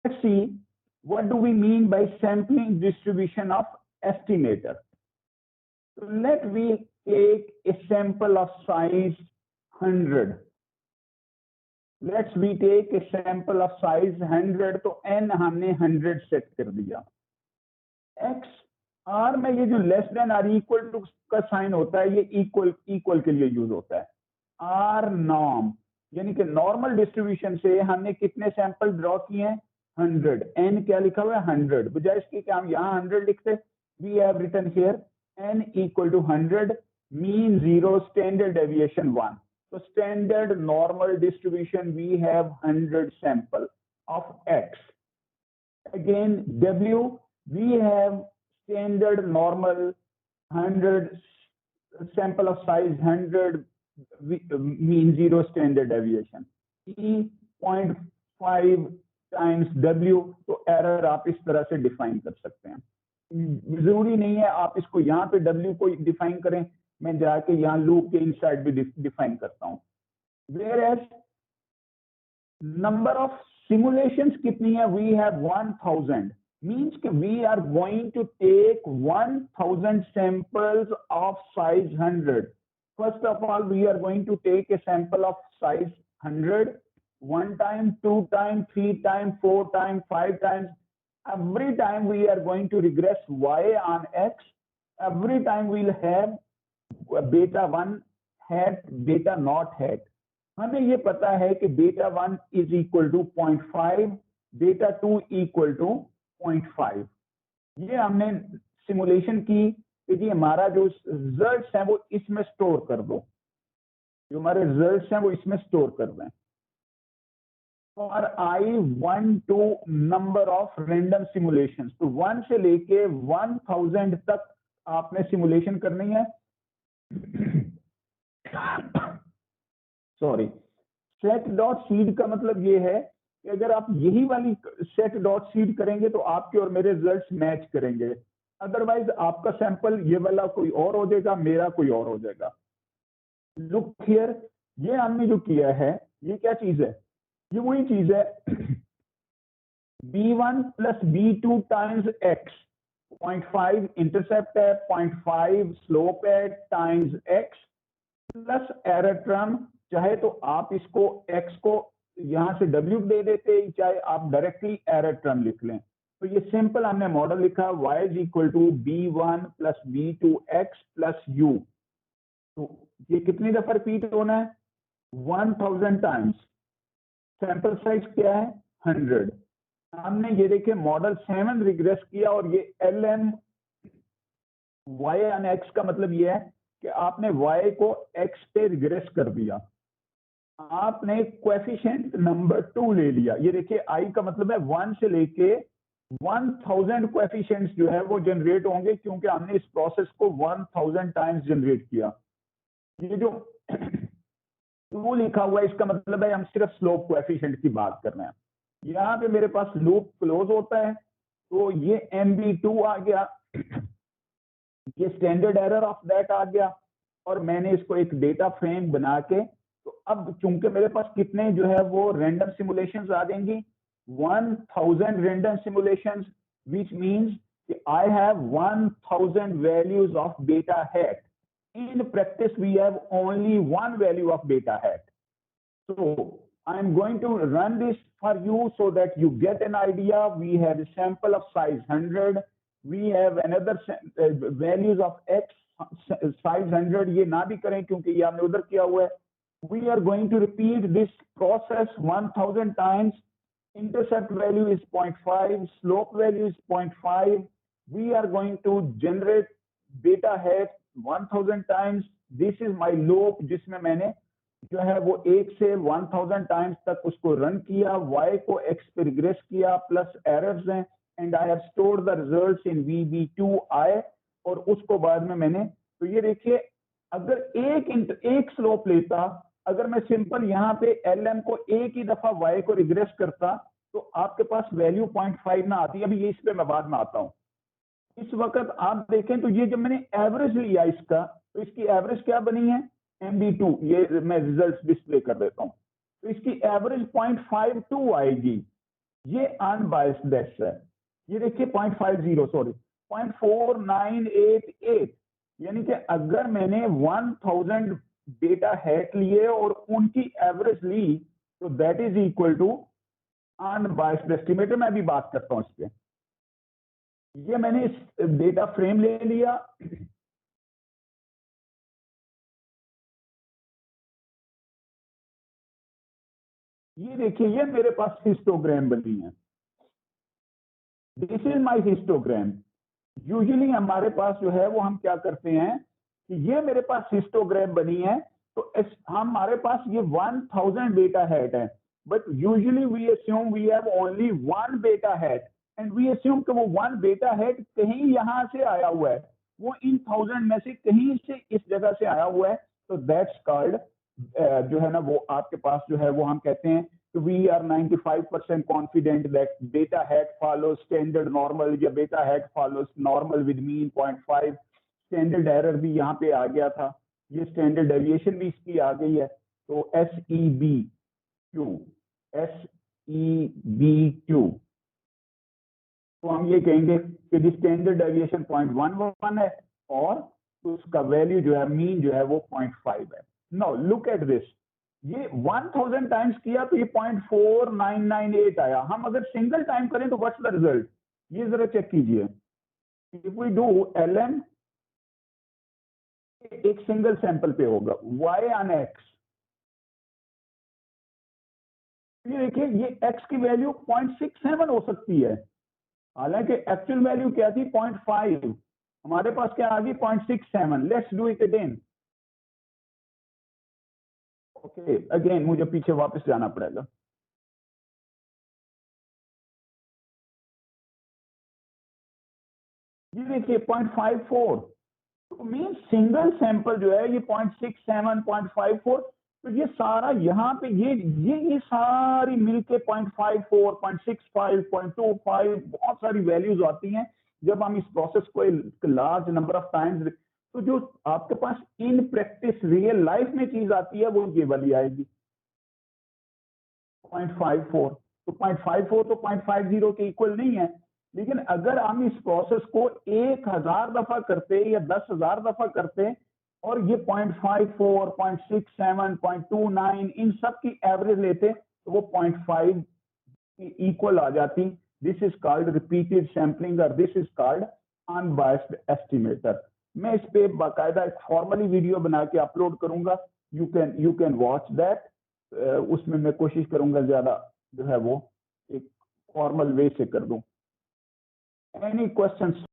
let's see what do we mean by sampling distribution of estimator. So let me take a sample of size 100. Let's we take a sample of size 100, तो n हमने 100 set कर दिया. x r में ये जो less than or equal to का sign होता है, ये इक्वल के लिए यूज होता है. r नॉर्म यानी कि नॉर्मल डिस्ट्रीब्यूशन से हमने कितने सैंपल ड्रॉ किए हैं? 100. n क्या लिखा हुआ है? 100. बजाय इसके कि हम यहाँ 100 लिखते, we have written here n equal to 100, mean 0, standard deviation 1. So standard normal distribution, we have 100 sample of x. Again, w, we have standard normal 100 sample of size 100, mean 0 standard deviation. E 0.5 times w, तो error आप इस तरह से define कर सकते हैं. जरूरी नहीं है आप इसको यहाँ पे w को डिफाइन करें, मैं जाके यहाँ लूप के इनसाइड भी डिफाइन करता हूँ. Whereas number of simulations कितनी है? We have 1000. Means कि we are going to take 1000 samples of size 100. First of all, we are going to take a sample of size 100 1 time, 2 time, 3 time, 4 time, 5 times. Every time we are going to regress y on x. Every time we'll have beta 1 hat, beta not hat. हमें ये पता है कि beta 1 is equal to 0.5, beta 2 equal to 0.5. ये हमने simulation की कि हमारा जो रिजल्ट्स हैं वो इसमें स्टोर कर दो, जो हमारे रिजल्ट्स हैं वो इसमें स्टोर कर दें. और I 1 to number of random simulations, तो 1 से लेके 1000 तक आपने सिमुलेशन करनी है. सॉरी, सेट डॉट सीड का मतलब ये है कि अगर आप यही वाली सेट डॉट सीड करेंगे तो आपके और मेरे रिजल्ट्स मैच करेंगे. अदरवाइज आपका सैंपल ये वाला कोई और हो जाएगा, मेरा कोई और हो जाएगा. लुक हियर, ये हमने जो किया है ये क्या चीज है? ये वही चीज है b1 plus b2 times x. 0.5 intercept है, 0.5 स्लोप है, times x plus error term. चाहे तो आप इसको x को यहां से w दे देते, चाहे आप डायरेक्टली एरर टर्म लिख लें. तो ये सिंपल हमने मॉडल लिखा, y is equal to b1 plus b2 x plus u. तो ये कितनी दफा रिपीट होना है? 1000 टाइम्स. सैंपल साइज क्या है? 100. हमने ये देखिए मॉडल 7 रिग्रेस किया और ये lm y ऑन x का मतलब ये है कि आपने y को x पे रिग्रेस कर दिया. आपने कोएफिशिएंट नंबर 2 ले लिया. ये देखिए i का मतलब है 1 से लेके 1000 कोएफिशिएंट्स जो है वो जनरेट होंगे, क्योंकि हमने इस प्रोसेस को 1000 टाइम्स जनरेट किया. ये जो 2 लिखा हुआ है इसका मतलब है हम सिर्फ स्लोप कोएफिशिएंट की बात कर रहे हैं. यहाँ पे मेरे पास लूप क्लोज होता है, तो ये MB2 आ गया, ये स्टैंडर्ड एरर ऑफ दैट आ गया, और मैंने इसको एक डेटा फ्रेम बना के, तो अब चूंकि मेरे पास कितने जो है वो रैंडम सिमुलेशंस आ जाएंगी, 1000 random simulations, which means I have 1000 values of beta hat. In practice, we have only one value of beta hat. So I'm going to run this for you so that you get an idea. We have a sample of size 100. We have another values of x size 100. ये ना भी करें क्योंकि ये हमने उधर किया हुआ है. We are going to repeat this process 1000 times. Intercept value is 0.5. Slope value is 0.5. We are going to generate beta hat 1000 times. This is my loop जिसमें मैंने जो है वो 1 से 1000 टाइम्स तक उसको रन किया, y को x पे रिग्रेस किया, प्लस एरर्स हैं, and I have stored the results in VB2i, और उसको बाद में मैंने, तो ये देखिए अगर एक स्लोप लेता, अगर मैं सिंपल यहाँ पे lm को एक ही दफा y को रिग्रेस करता तो आपके पास वैल्यू 0.5 ना आती. अभी ये इस पे मैं बाद में आता हूँ. इस वक्त आप देखें तो ये जब मैंने एवरेज लिया इसका, तो इसकी एवरेज क्या बनी है? MB2. ये मैं रिजल्ट डिस्प्ले कर देता हूं. तो इसकी एवरेज 0.52 आएगी. ये अनबायस्ड है। ये देखिए 0.50 सॉरी 0.4988, यानी कि अगर मैंने 1000 डेटा हेट लिए और उनकी एवरेज ली तो that is equal to unbiased estimator. मैं भी बात करता हूं इस पे। ये मैंने इस डेटा फ्रेम ले लिया, ये देखिए ये मेरे पास हिस्टोग्राम बनी है। This is my histogram. Usually हमारे पास जो है वो हम क्या करते हैं कि ये मेरे पास हिस्टोग्राम बनी है, तो हमारे पास ये 1000 डेटा हेड है, but usually we assume we have only one data head and we assume कि वो वन डेटा हेड कहीं यहां से आया हुआ है, वो इन 1000 में से कहीं से इस जगह से आया हुआ है। तो दैट्स कॉल्ड जो है ना वो आपके पास जो है वो हम कहते हैं कि we are 95% confident that data had follows standard normal, या data had follows normal with mean 0.5। Standard error भी यहाँ पे आ गया था, ये स्टैंडर्ड डेविएशन भी इसकी आ गई है। तो SEBQ, SEBQ, तो हम ये कहेंगे कि स्टैंडर्ड डेविएशन 0.11 है और उसका वैल्यू जो है मीन जो है वो 0.5 है। नाउ लुक एट दिस, ये 1000 टाइम्स किया तो ये 0.4998 आया। हम अगर सिंगल टाइम करें तो व्हाट्स द रिजल्ट, ये जरा चेक कीजिए। इफ वी डू LN, एक सिंगल सैंपल पे होगा Y ऑन X, ये देखिए ये X की वैल्यू 0.67 हो सकती है, हालांकि एक्चुअल वैल्यू क्या थी 0.5, हमारे पास क्या आ गई 0.67। Let's do it again. Okay again मुझे पीछे वापस जाना पड़ेगा। ये देखिए 0.54, तो मीन सिंगल सैंपल जो है ये 0.67 0.54, तो ये सारा यहाँ पे ये सारी मिलके 0.54 0.65 0.25 बहुत सारी वैल्यूज आती हैं। जब हम इस प्रोसेस को लार्ज नंबर ऑफ टाइम्स, तो जो आपके पास इन प्रैक्टिस रियल लाइफ में चीज आती है वो ये वाली आएगी 0.54। तो 0.54 तो 0.50 के इक्वल नहीं है, लेकिन अगर हम इस प्रोसेस को 1000 दफा करते या 10,000 दफा करते और ये 0.54 0.67 0.29 इन सब की एवरेज लेते तो वो 0.5 इक्वल आ जाती। This is called repeated sampling और this is called unbiased estimator. मैं इस पे बाकायदा एक फॉर्मली वीडियो बना के अपलोड करूंगा, यू कैन वॉच दैट। उसमें मैं कोशिश करूंगा ज्यादा जो है वो एक फॉर्मल वे से कर दूं। Any questions